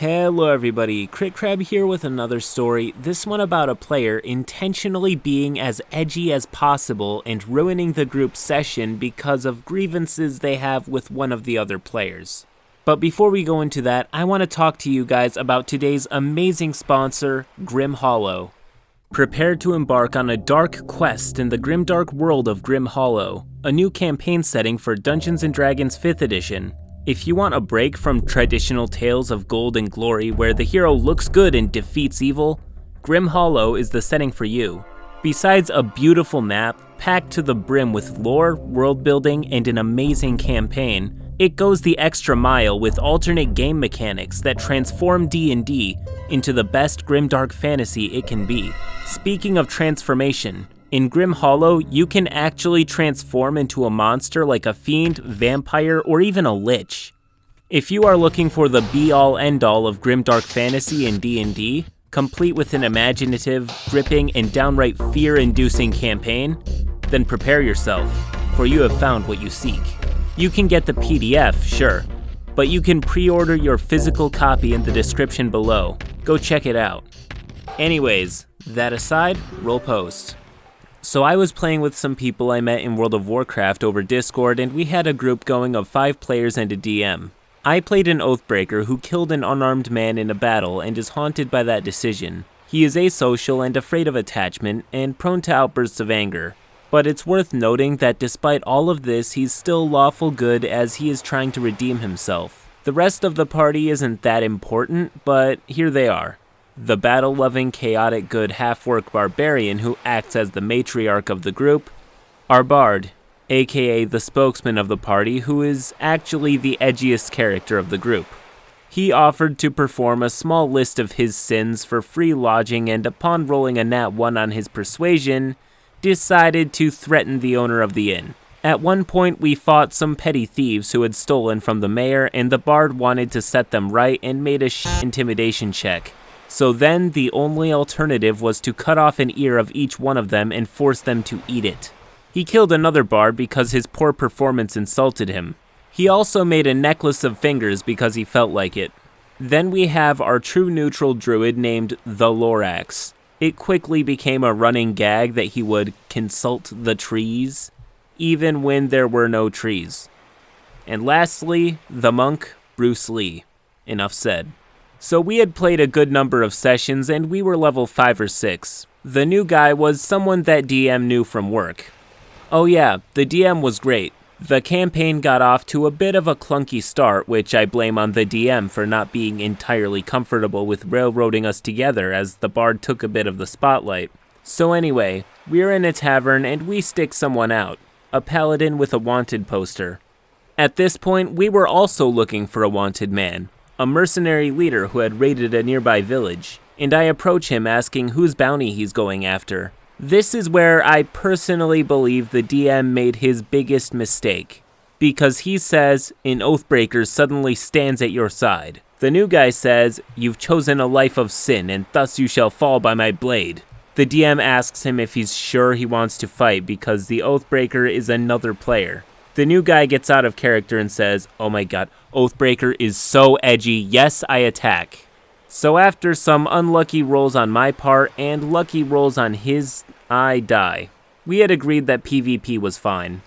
Hello everybody, CritCrab here with another story, this one about a player intentionally being as edgy as possible and ruining the group session because of grievances they have with one of the other players. But before we go into that, I want to talk to you guys about today's amazing sponsor, Grim Hollow. Prepare to embark on a dark quest in the grimdark world of Grim Hollow, a new campaign setting for Dungeons & Dragons 5th edition. If you want a break from traditional tales of gold and glory where the hero looks good and defeats evil, Grim Hollow is the setting for you. Besides a beautiful map, packed to the brim with lore, world building, and an amazing campaign, it goes the extra mile with alternate game mechanics that transform D&D into the best grimdark fantasy it can be. Speaking of transformation, in Grim Hollow, you can actually transform into a monster like a fiend, vampire, or even a lich. If you are looking for the be-all end-all of grimdark fantasy in D&D, complete with an imaginative, gripping, and downright fear-inducing campaign, then prepare yourself, for you have found what you seek. You can get the PDF, sure, but you can pre-order your physical copy in the description below. Go check it out. Anyways, that aside, roll post. So I was playing with some people I met in World of Warcraft over Discord, and we had a group going of 5 players and a DM. I played an Oathbreaker who killed an unarmed man in a battle and is haunted by that decision. He is asocial and afraid of attachment, and prone to outbursts of anger. But it's worth noting that despite all of this, he's still lawful good as he is trying to redeem himself. The rest of the party isn't that important, but here they are. The battle-loving, chaotic good half-orc barbarian who acts as the matriarch of the group, our bard, aka the spokesman of the party, who is actually the edgiest character of the group. He offered to perform a small list of his sins for free lodging, and upon rolling a nat 1 on his persuasion, decided to threaten the owner of the inn. At one point, we fought some petty thieves who had stolen from the mayor, and the bard wanted to set them right and made a intimidation check. So then the only alternative was to cut off an ear of each one of them and force them to eat it. He killed another bard because his poor performance insulted him. He also made a necklace of fingers because he felt like it. Then we have our true neutral druid named the Lorax. It quickly became a running gag that he would consult the trees, even when there were no trees. And lastly, the monk, Bruce Lee. Enough said. So we had played a good number of sessions and we were level 5 or 6. The new guy was someone that DM knew from work. Oh yeah, the DM was great. The campaign got off to a bit of a clunky start, which I blame on the DM for not being entirely comfortable with railroading us together as the bard took a bit of the spotlight. So anyway, we're in a tavern and we stick someone out, a paladin with a wanted poster. At this point, we were also looking for a wanted man, a mercenary leader who had raided a nearby village, and I approach him asking whose bounty he's going after. This is where I personally believe the DM made his biggest mistake, because he says, an Oathbreaker suddenly stands at your side. The new guy says, you've chosen a life of sin, and thus you shall fall by my blade. The DM asks him if he's sure he wants to fight because the Oathbreaker is another player. The new guy gets out of character and says, oh my god, Oathbreaker is so edgy, yes, I attack. So after some unlucky rolls on my part and lucky rolls on his, I die. We had agreed that PvP was fine.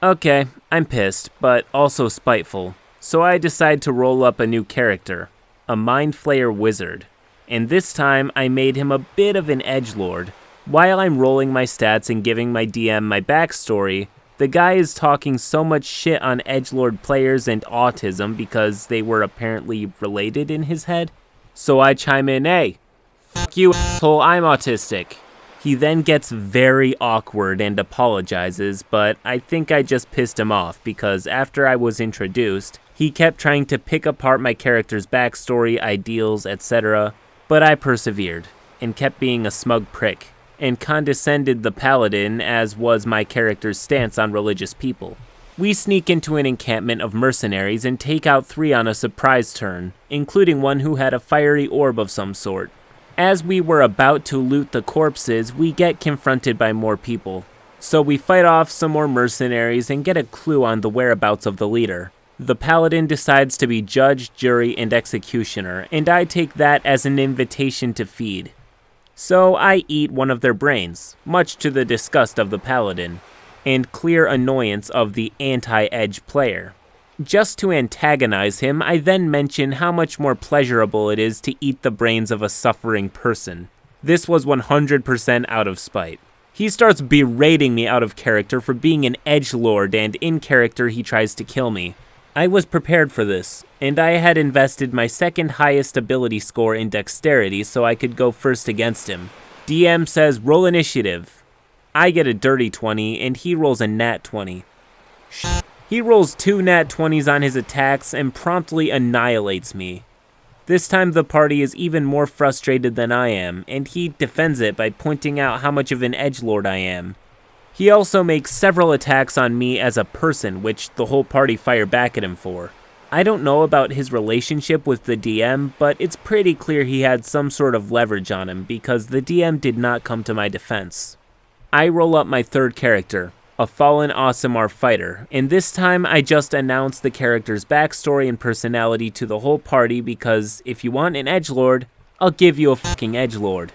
Okay, I'm pissed, but also spiteful. So I decide to roll up a new character, a Mind Flayer wizard. And this time I made him a bit of an edgelord. While I'm rolling my stats and giving my DM my backstory, the guy is talking so much shit on edgelord players and autism because they were apparently related in his head. So I chime in, hey, fuck you asshole, I'm autistic. He then gets very awkward and apologizes, but I think I just pissed him off because after I was introduced, he kept trying to pick apart my character's backstory, ideals, etc. But I persevered and kept being a smug prick, and condescended the paladin as was my character's stance on religious people. We sneak into an encampment of mercenaries and take out 3 on a surprise turn, including one who had a fiery orb of some sort. As we were about to loot the corpses, we get confronted by more people. So we fight off some more mercenaries and get a clue on the whereabouts of the leader. The paladin decides to be judge, jury, and executioner, and I take that as an invitation to feed. So I eat one of their brains, much to the disgust of the paladin, and clear annoyance of the anti-edge player. Just to antagonize him, I then mention how much more pleasurable it is to eat the brains of a suffering person. This was 100% out of spite. He starts berating me out of character for being an edgelord, and in character he tries to kill me. I was prepared for this, and I had invested my second highest ability score in dexterity so I could go first against him. DM says roll initiative. I get a dirty 20 and he rolls a nat 20. He rolls 2 nat 20s on his attacks and promptly annihilates me. This time the party is even more frustrated than I am, and he defends it by pointing out how much of an edgelord I am. He also makes several attacks on me as a person, which the whole party fire back at him for. I don't know about his relationship with the DM, but it's pretty clear he had some sort of leverage on him because the DM did not come to my defense. I roll up my third character, a fallen Aasimar fighter, and this time I just announce the character's backstory and personality to the whole party because if you want an edgelord, I'll give you a fucking edgelord.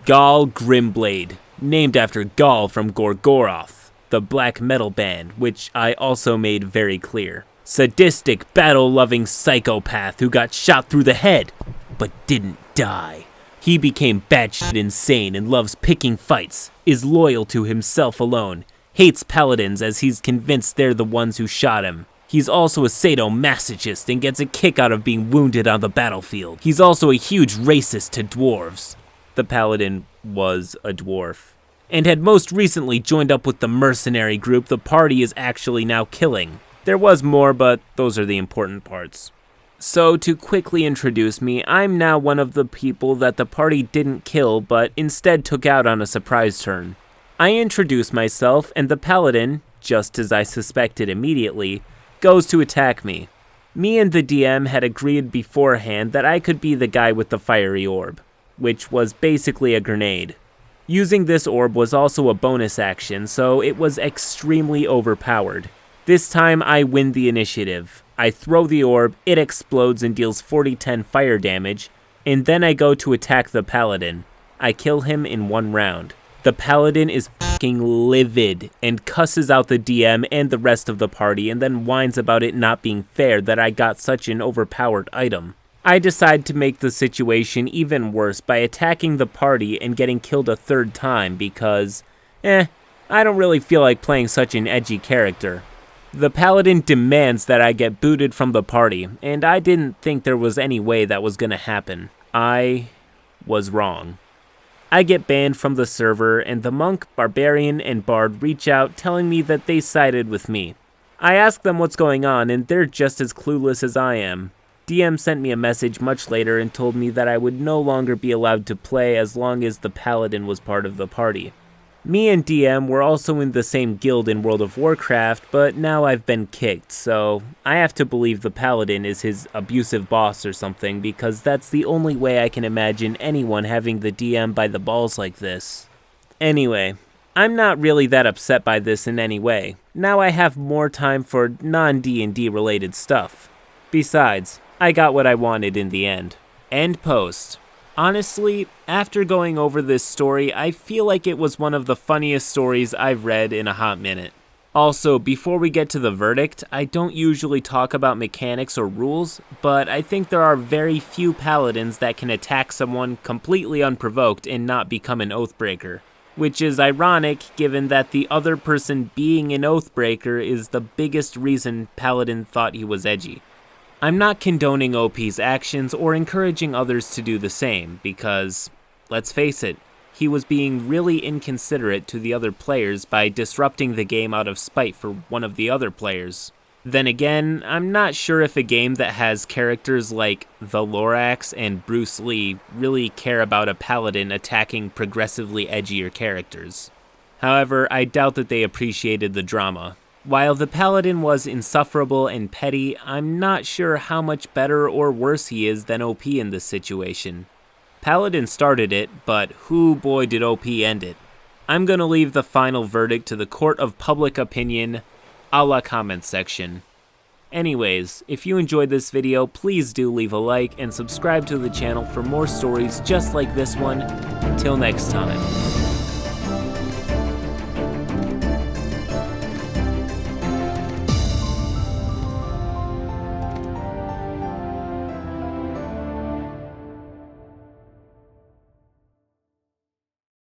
Gaul Grimblade, named after Gaul from Gorgoroth, the black metal band, which I also made very clear. Sadistic, battle-loving psychopath who got shot through the head, but didn't die. He became batshit insane and loves picking fights, is loyal to himself alone, hates paladins as he's convinced they're the ones who shot him. He's also a sadomasochist and gets a kick out of being wounded on the battlefield. He's also a huge racist to dwarves. The paladin was a dwarf, and had most recently joined up with the mercenary group the party is actually now killing. There was more, but those are the important parts. So to quickly introduce me, I'm now one of the people that the party didn't kill, but instead took out on a surprise turn. I introduce myself, and the paladin, just as I suspected immediately, goes to attack me. Me and the DM had agreed beforehand that I could be the guy with the fiery orb, which was basically a grenade. Using this orb was also a bonus action, so it was extremely overpowered. This time I win the initiative. I throw the orb, it explodes and deals 40-10 fire damage, and then I go to attack the paladin. I kill him in one round. The paladin is fucking livid and cusses out the DM and the rest of the party and then whines about it not being fair that I got such an overpowered item. I decide to make the situation even worse by attacking the party and getting killed a third time because, I don't really feel like playing such an edgy character. The paladin demands that I get booted from the party, and I didn't think there was any way that was gonna happen. I was wrong. I get banned from the server, and the monk, barbarian, and bard reach out telling me that they sided with me. I ask them what's going on, and they're just as clueless as I am. DM sent me a message much later and told me that I would no longer be allowed to play as long as the paladin was part of the party. Me and DM were also in the same guild in World of Warcraft, but now I've been kicked, so I have to believe the paladin is his abusive boss or something because that's the only way I can imagine anyone having the DM by the balls like this. Anyway, I'm not really that upset by this in any way. Now I have more time for non-D&D related stuff. Besides, I got what I wanted in the end. End post. Honestly, after going over this story, I feel like it was one of the funniest stories I've read in a hot minute. Also, before we get to the verdict, I don't usually talk about mechanics or rules, but I think there are very few paladins that can attack someone completely unprovoked and not become an oathbreaker. Which is ironic given that the other person being an oathbreaker is the biggest reason Paladin thought he was edgy. I'm not condoning OP's actions or encouraging others to do the same, because, let's face it, he was being really inconsiderate to the other players by disrupting the game out of spite for one of the other players. Then again, I'm not sure if a game that has characters like the Lorax and Bruce Lee really care about a paladin attacking progressively edgier characters. However, I doubt that they appreciated the drama. While the paladin was insufferable and petty, I'm not sure how much better or worse he is than OP in this situation. Paladin started it, but whoo boy did OP end it. I'm gonna leave the final verdict to the court of public opinion, a la comment section. Anyways, if you enjoyed this video, please do leave a like and subscribe to the channel for more stories just like this one. Until next time.